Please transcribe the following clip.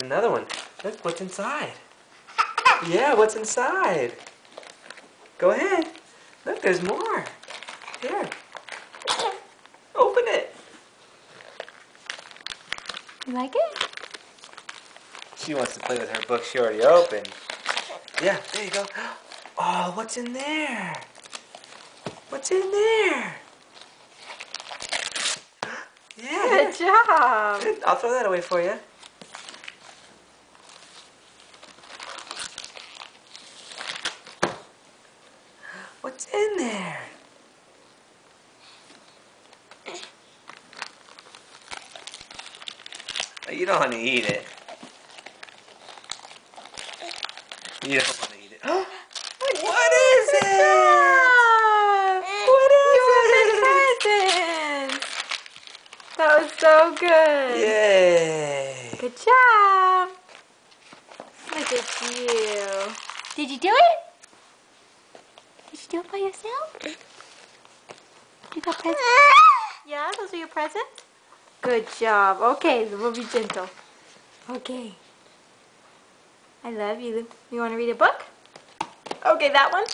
Another one. Look what's inside. Yeah, what's inside? Go ahead. Look, there's more. Here. Open it. You like it? She wants to play with her book she already opened. Yeah, there you go. Oh, what's in there? What's in there? Yeah. Good job. I'll throw that away for you. What's in there? Oh, you don't want to eat it. You don't want to eat it. What is it? What is it? Presents. That was so good. Yay! Good job. Look at you. Did you do it? Did you do it by yourself? You got presents? Yeah, those are your presents? Good job. Okay, we'll be gentle. Okay. I love you. You want to read a book? Okay, that one?